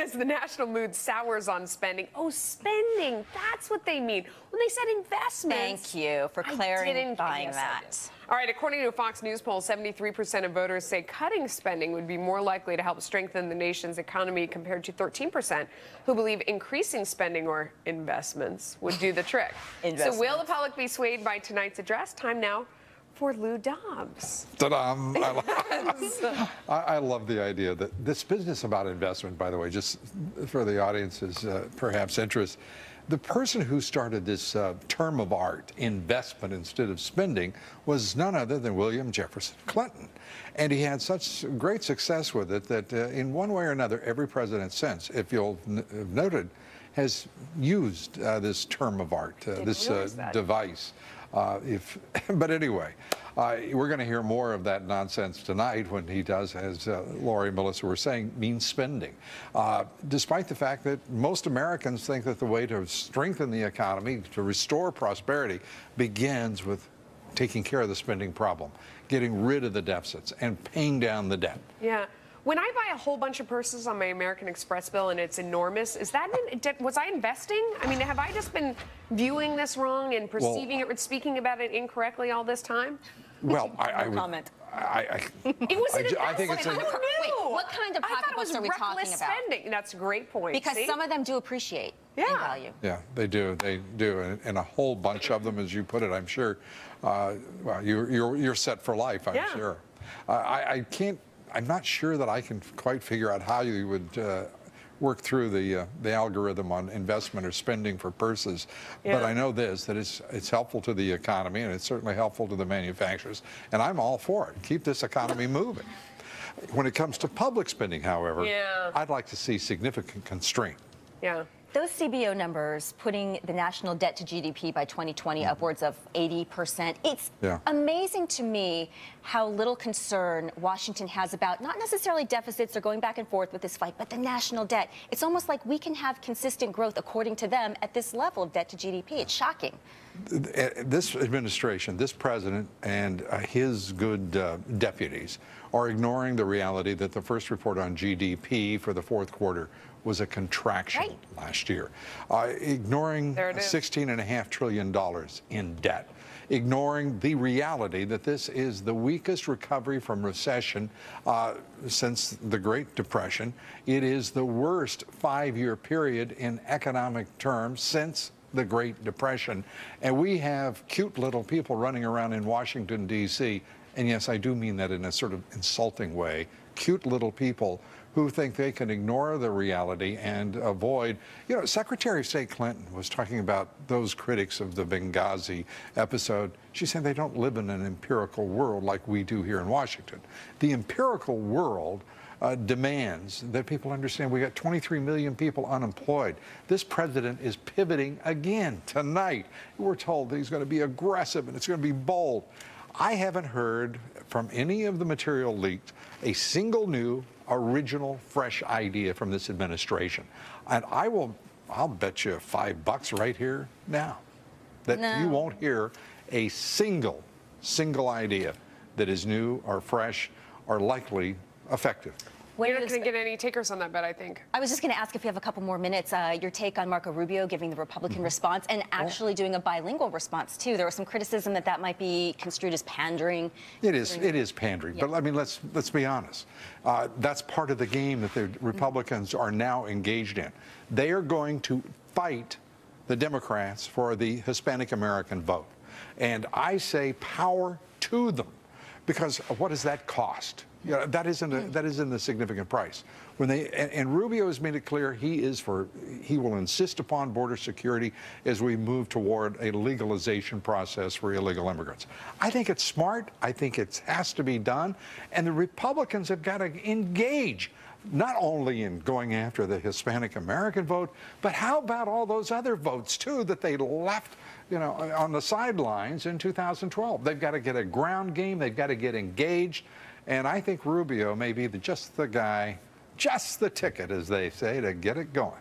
as the national mood sours on spending. Oh, spending, that's what they mean. When they said investments. Thank you for clarifying that. All right, according to a Fox News poll, 73% of voters say cutting spending would be more likely to help strengthen the nation's economy compared to 13% who believe increasing spending or investments would do the trick. So will the public be swayed by tonight's address? Time now for Lou Dobbs. Ta-da! I love the idea that this business about investment, by the way, just for the audience's perhaps interest, the person who started this term of art, investment instead of spending, was none other than William Jefferson Clinton. And he had such great success with it that in one way or another, every president since, if you'll have noted, has used this term of art, this device. But anyway, we're going to hear more of that nonsense tonight when he does, as Lori and Melissa were saying, mean spending. Despite the fact that most Americans think that the way to strengthen the economy, to restore prosperity, begins with taking care of the spending problem, getting rid of the deficits, and paying down the debt. Yeah. When I buy a whole bunch of purses on my American Express bill and it's enormous, is that was I investing? I mean, have I just been viewing this wrong and perceiving it, speaking about it incorrectly all this time? Well, I would comment. I think it's Wait, what kind of pocketbooks are we talking about? Spending. That's a great point. Because some of them do appreciate in value. Yeah, they do. They do, and a whole bunch of them, as you put it, I'm sure. Well, you're set for life, I'm sure. I'm not sure that I can quite figure out how you would work through the algorithm on investment or spending for purses. But I know this, that it's helpful to the economy, and it's certainly helpful to the manufacturers. And I'm all for it. Keep this economy moving. When it comes to public spending, however, I'd like to see significant constraint. Yeah. Those CBO numbers, putting the national debt to GDP by 2020 upwards of 80%, it's amazing to me how little concern Washington has about not necessarily deficits or going back and forth with this fight, but the national debt. It's almost like we can have consistent growth, according to them, at this level of debt to GDP. It's shocking. This administration, this president, and his good deputies are ignoring the reality that the first report on GDP for the fourth quarter was a contraction last year, ignoring $16.5 trillion in debt, ignoring the reality that this is the weakest recovery from recession since the Great Depression. It is the worst 5-year period in economic terms since the Great Depression. And we have cute little people running around in Washington, D.C., and yes, I do mean that in a sort of insulting way, cute little people who think they can ignore the reality and avoid. You know, Secretary of State Clinton was talking about those critics of the Benghazi episode. She said they don't live in an empirical world like we do here in Washington. The empirical world demands that people understand we got 23 million people unemployed. This president is pivoting again tonight. We're told that he's going to be aggressive and it's going to be bold. I haven't heard from any of the material leaked a single new, original, fresh idea from this administration. And I'll bet you $5 right here now that you won't hear a single idea that is new or fresh or likely effective. You're not going to get any takers on that bet, I think. I was just going to ask if you have a couple more minutes, your take on Marco Rubio giving the Republican response and actually doing a bilingual response, too. There was some criticism that that might be construed as pandering. It is pandering. But, I mean, let's be honest. That's part of the game that the Republicans are now engaged in. They are going to fight the Democrats for the Hispanic American vote. And I say power to them, because what does that cost? You know, that isn't a significant price. When and Rubio has made it clear he will insist upon border security as we move toward a legalization process for illegal immigrants. I think it's smart. I think it has to be done. And the Republicans have got to engage, not only in going after the Hispanic American vote, but how about all those other votes too that they left, you know, on the sidelines in 2012? They've got to get a ground game. They've got to get engaged. And I think Rubio may be just the guy, just the ticket, as they say, to get it going.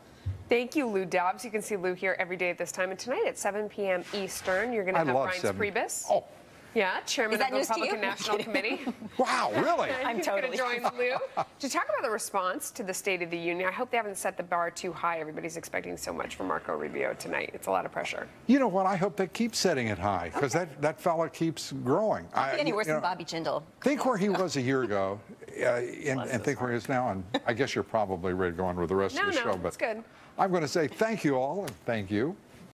Thank you, Lou Dobbs. You can see Lou here every day at this time. And tonight at 7 p.m. Eastern, you're going to have Reince Priebus. Oh, Yeah, chairman Is that of the news to you? Republican National Committee. Wow, really? I'm He's totally. going to join Lou to talk about the response to the State of the Union. I hope they haven't set the bar too high. Everybody's expecting so much from Marco Rubio tonight. It's a lot of pressure. You know what? I hope they keep setting it high because that fella keeps growing. Any worse than Bobby Jindal. Think where he was a year ago and think where he is now. And I guess you're probably ready to go on with the rest of the show. That's good. I'm going to say thank you all and thank you.